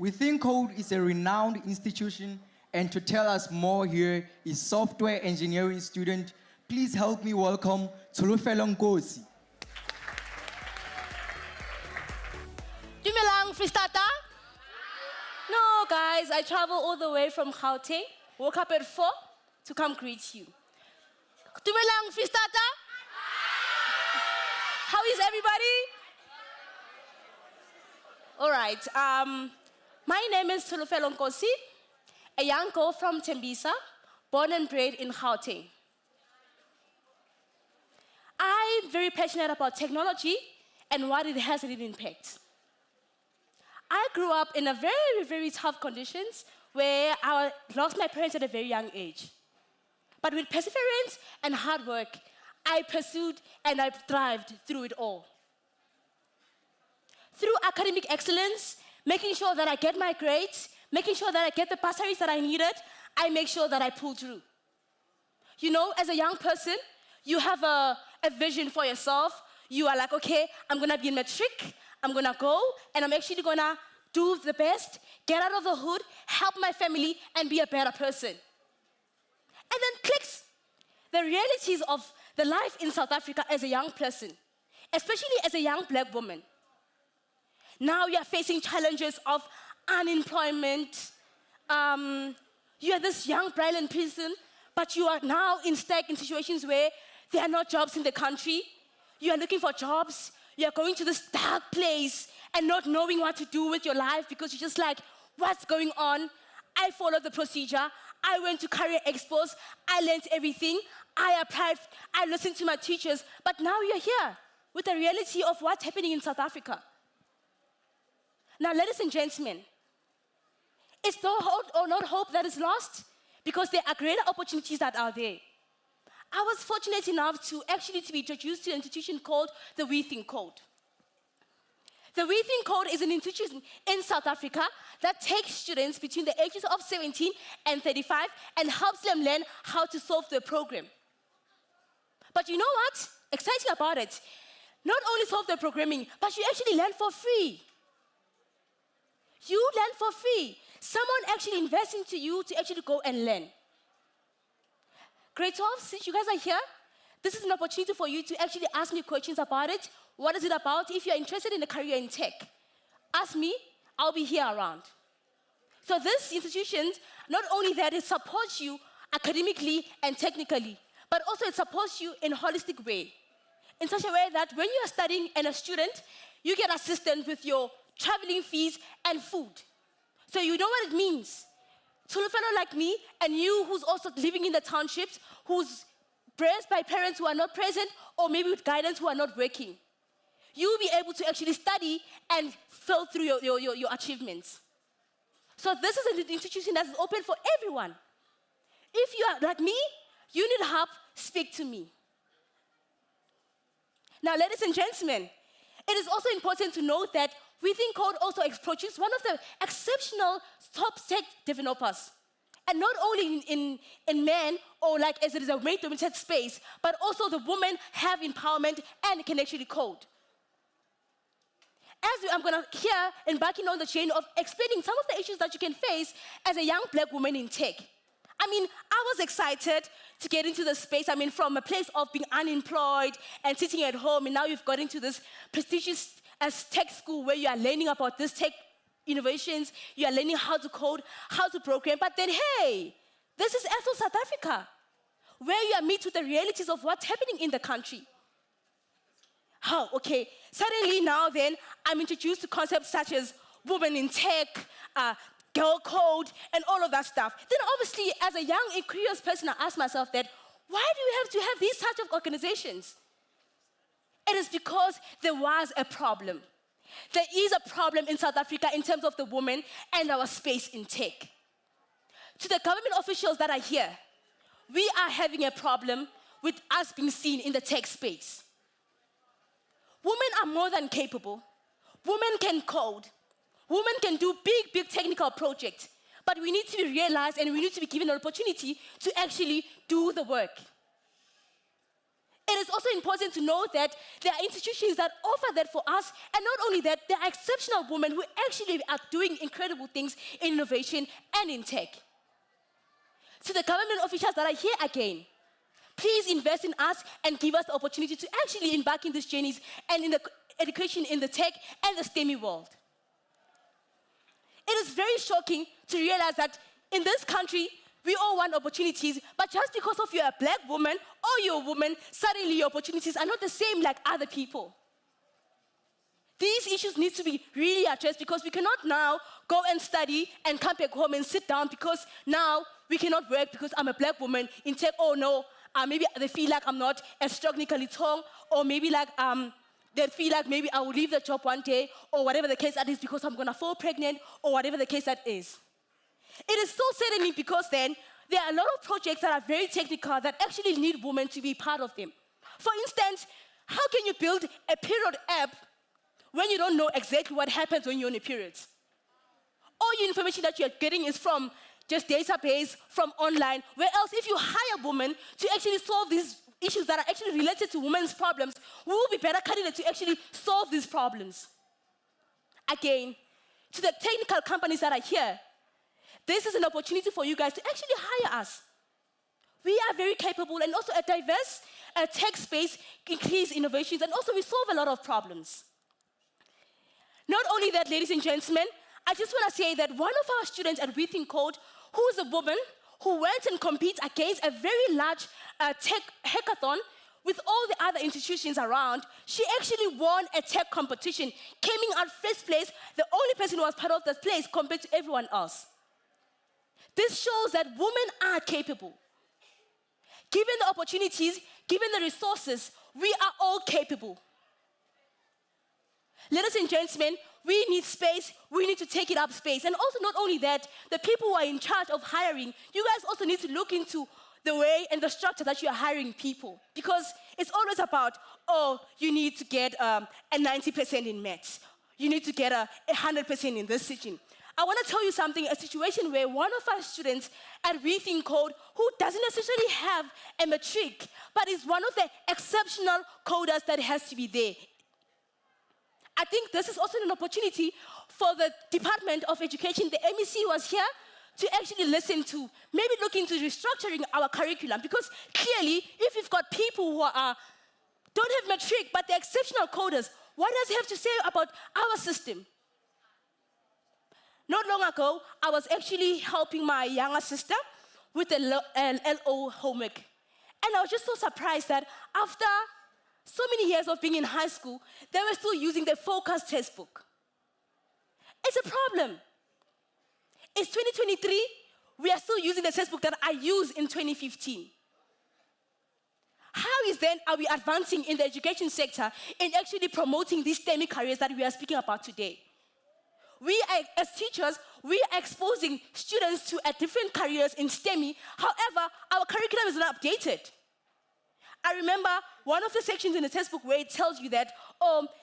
We think Code is a renowned institution, and to tell us more here is software engineering student. Please help me welcome Tsholofelo Nkosi. Dumelang, Fristata? No, guys, I travel all the way from Gauteng, woke up at 4 to come greet you. Dumelang, Fristata? How is everybody? All right, my name is Tsholofelo Nkosi, a young girl from Tembisa, born and bred in Gauteng. I'm very passionate about technology and what it has an impact. I grew up in a very, very tough conditions where I lost my parents at a very young age. But with perseverance and hard work, I pursued and I thrived through it all. Through academic excellence, making sure that I get my grades, making sure that I get the bursaries that I needed, I make sure that I pull through. You know, as a young person, you have a vision for yourself. You are like, okay, I'm gonna be in matric, I'm gonna go, and I'm actually gonna do the best, get out of the hood, help my family, and be a better person. And then clicks the realities of the life in South Africa as a young person, especially as a young black woman. Now you are facing challenges of unemployment. You are this young bride in prison, but you are now stuck in situations where there are no jobs in the country. You are looking for jobs. You are going to this dark place and not knowing what to do with your life because you're just like, what's going on? I followed the procedure. I went to career expos. I learned everything. I applied. I listened to my teachers. But now you're here with the reality of what's happening in South Africa. Now, ladies and gentlemen, it's no hope or not hope that is lost because there are greater opportunities that are there. I was fortunate enough to be introduced to an institution called the We Think Code. The We Think Code is an institution in South Africa that takes students between the ages of 17 and 35 and helps them learn how to solve the program. But you know what? Exciting about it. Not only solve the programming, but you actually learn for free. You learn for free. Someone actually invests into you to actually go and learn. Grade 12, since you guys are here, this is an opportunity for you to actually ask me questions about it. What is it about? If you're interested in a career in tech, ask me, I'll be here around. So this institution, not only that it supports you academically and technically, but also it supports you in a holistic way. In such a way that when you are studying and a student, you get assistance with your traveling fees and food. So you know what it means. Tsholofelo like me and you who's also living in the townships, who's raised by parents who are not present or maybe with guidance who are not working. You'll be able to actually study and fill through your achievements. So this is an institution that is open for everyone. If you are like me, you need help, speak to me. Now, ladies and gentlemen, it is also important to note that We Think Code also produces one of the exceptional top tech developers. And not only in men, or like as it is a male-dominated space, but also the women have empowerment and can actually code. I'm gonna here embarking on the chain of explaining some of the issues that you can face as a young black woman in tech. I mean, I was excited to get into the space. I mean, from a place of being unemployed and sitting at home, and now you've got into this prestigious tech school where you are learning about this tech innovations, you are learning how to code, how to program, but then, hey, this is also South Africa, where you are met with the realities of what's happening in the country. How, okay, suddenly now then, I'm introduced to concepts such as women in tech, girl code, and all of that stuff. Then obviously, as a young and curious person, I ask myself that, why do we have to have these types of organizations? It is because there was a problem. There is a problem in South Africa in terms of the women and our space in tech. To the government officials that are here, we are having a problem with us being seen in the tech space. Women are more than capable. Women can code. Women can do big technical projects. But we need to be realized and we need to be given an opportunity to actually do the work. It is also important to know that there are institutions that offer that for us, and not only that, there are exceptional women who actually are doing incredible things in innovation and in tech. To the government officials that are here again, please invest in us and give us the opportunity to actually embark in these journeys and in the education in the tech and the STEMI world. It is very shocking to realize that in this country, we all want opportunities, but just because of you're a black woman or you're a woman, suddenly your opportunities are not the same like other people. These issues need to be really addressed because we cannot now go and study and come back home and sit down because now we cannot work because I'm a black woman in tech. Oh no, maybe they feel like I'm not as technically tall, or maybe like they feel like maybe I will leave the job one day, or whatever the case that is, because I'm gonna fall pregnant, or whatever the case that is. It is so saddening because then there are a lot of projects that are very technical that actually need women to be part of them. For instance, how can you build a period app when you don't know exactly what happens when you're on a period? All your information that you're getting is from just database, from online, where else if you hire women to actually solve these issues that are actually related to women's problems, we will be better candidates to actually solve these problems. Again, to the technical companies that are here, this is an opportunity for you guys to actually hire us. We are very capable, and also a diverse tech space increase innovations, and also we solve a lot of problems. Not only that, ladies and gentlemen, I just want to say that one of our students at We Think Code, who is a woman who went and competed against a very large tech hackathon with all the other institutions around, she actually won a tech competition, coming out first place, the only person who was part of that place compared to everyone else. This shows that women are capable. Given the opportunities, given the resources, we are all capable. Ladies and gentlemen, we need space, we need to take it up space. And also not only that, the people who are in charge of hiring, you guys also need to look into the way and the structure that you are hiring people. Because it's always about, oh, you need to get a 90% in maths. You need to get a 100% in this section. I want to tell you something, a situation where one of our students at We Think Code, who doesn't necessarily have a matric, but is one of the exceptional coders that has to be there. I think this is also an opportunity for the Department of Education. The MEC was here to actually listen to, maybe look into restructuring our curriculum, because clearly, if you've got people who don't have matric, but they're exceptional coders, what does it have to say about our system? Not long ago, I was actually helping my younger sister with the LO homework. And I was just so surprised that after so many years of being in high school, they were still using the focus textbook. It's a problem. It's 2023, we are still using the textbook that I used in 2015. How is then are we advancing in the education sector in actually promoting these STEM careers that we are speaking about today? We are, as teachers, we are exposing students to different careers in STEMI. However, our curriculum is not updated. I remember one of the sections in the textbook where it tells you that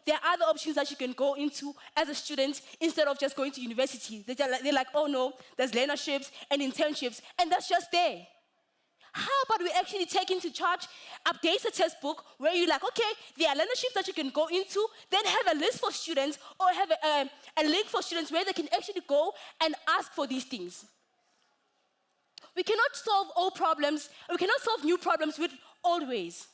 there are other options that you can go into as a student instead of just going to university. They're like, oh no, there's learnerships and internships, and that's just there. How about we actually take into charge, update the textbook where you're like, okay, there are learnerships that you can go into, then have a list for students or have a link for students where they can actually go and ask for these things. We cannot solve all problems, we cannot solve new problems with old ways.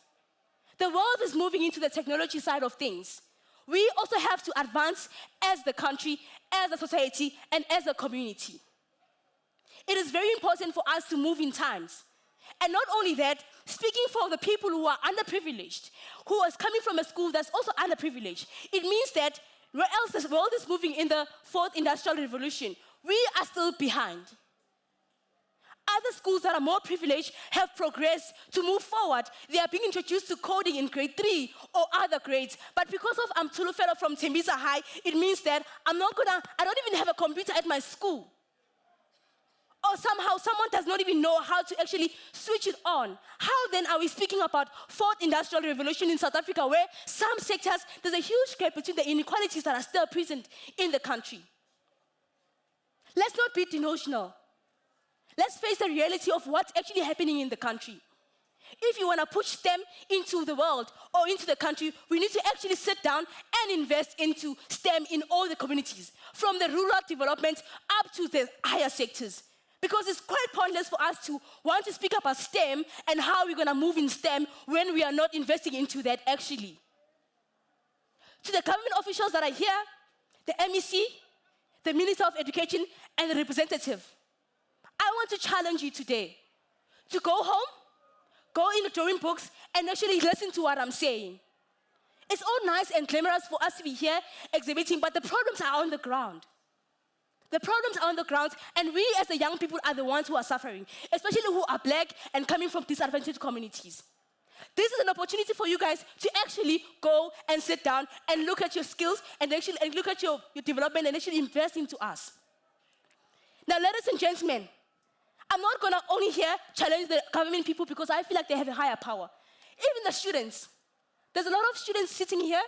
The world is moving into the technology side of things. We also have to advance as the country, as a society, and as a community. It is very important for us to move in times. And not only that, speaking for the people who are underprivileged, who is coming from a school that's also underprivileged, it means that where else the world is moving in the fourth industrial revolution, we are still behind. Other schools that are more privileged have progressed to move forward. They are being introduced to coding in grade 3 or other grades. But because of I'm Tsholofelo from Tembisa High, it means that I don't even have a computer at my school. Or somehow someone does not even know how to actually switch it on. How then are we speaking about fourth industrial revolution in South Africa, where some sectors, there's a huge gap between the inequalities that are still present in the country? Let's not be delusional. Let's face the reality of what's actually happening in the country. If you want to push STEM into the world or into the country, we need to actually sit down and invest into STEM in all the communities, from the rural development up to the higher sectors. Because it's quite pointless for us to want to speak about STEM and how we're going to move in STEM when we are not investing into that actually. To the government officials that are here, the MEC, the Minister of Education, and the representative, I want to challenge you today to go home, go in the drawing books, and actually listen to what I'm saying. It's all nice and glamorous for us to be here exhibiting, but the problems are on the ground. The problems are on the ground, and we as the young people are the ones who are suffering, especially who are black and coming from disadvantaged communities. This is an opportunity for you guys to actually go and sit down and look at your skills and look at your development and actually invest into us. Now, ladies and gentlemen, I'm not going to only here challenge the government people because I feel like they have a higher power. Even the students. There's a lot of students sitting here,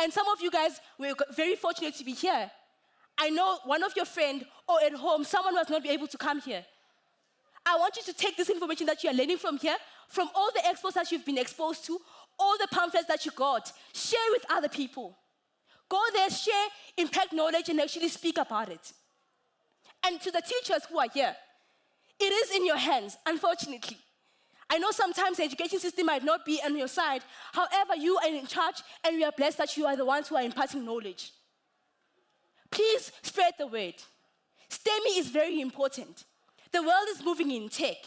and some of you guys were very fortunate to be here. I know one of your friends or at home, someone was not able to come here. I want you to take this information that you are learning from here, from all the expos that you've been exposed to, all the pamphlets that you got, share with other people. Go there, share, impact knowledge, and actually speak about it. And to the teachers who are here, it is in your hands, unfortunately. I know sometimes the education system might not be on your side. However, you are in charge, and we are blessed that you are the ones who are imparting knowledge. Please spread the word. STEM is very important. The world is moving in tech.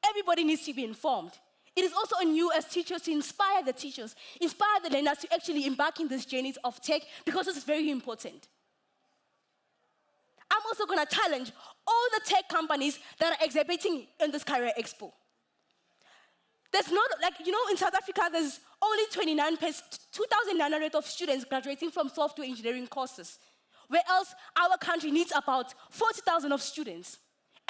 Everybody needs to be informed. It is also on you as teachers to inspire the teachers, inspire the learners to actually embark in these journeys of tech because it's very important. I'm also going to challenge all the tech companies that are exhibiting in this Career Expo. There's not, in South Africa, there's only 2,900 of students graduating from software engineering courses, whereas our country needs about 40,000 of students.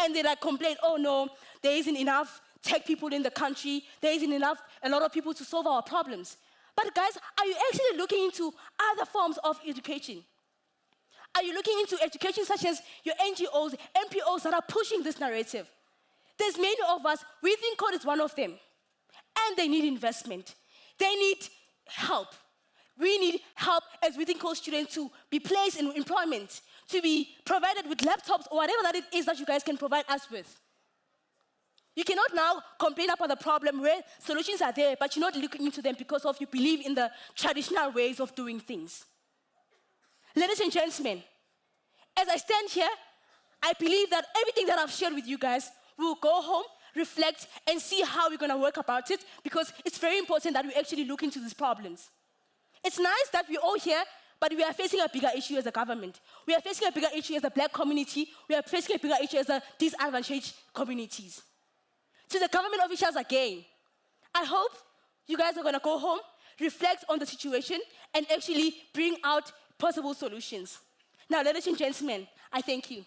And they complain, oh no, there isn't enough tech people in the country, there isn't a lot of people to solve our problems. But guys, are you actually looking into other forms of education? Are you looking into education such as your NGOs, NPOs that are pushing this narrative? There's many of us, we think code is one of them. And they need investment. They need help. We need help as within code students to be placed in employment, to be provided with laptops or whatever that it is that you guys can provide us with. You cannot now complain about the problem where solutions are there, but you're not looking into them because of you believe in the traditional ways of doing things. Ladies and gentlemen, as I stand here, I believe that everything that I've shared with you guys will go home, reflect, and see how we're going to work about it, because it's very important that we actually look into these problems. It's nice that we're all here, but we are facing a bigger issue as a government. We are facing a bigger issue as a black community. We are facing a bigger issue as a disadvantaged communities. To the government officials again, I hope you guys are going to go home, reflect on the situation, and actually bring out possible solutions. Now, ladies and gentlemen, I thank you.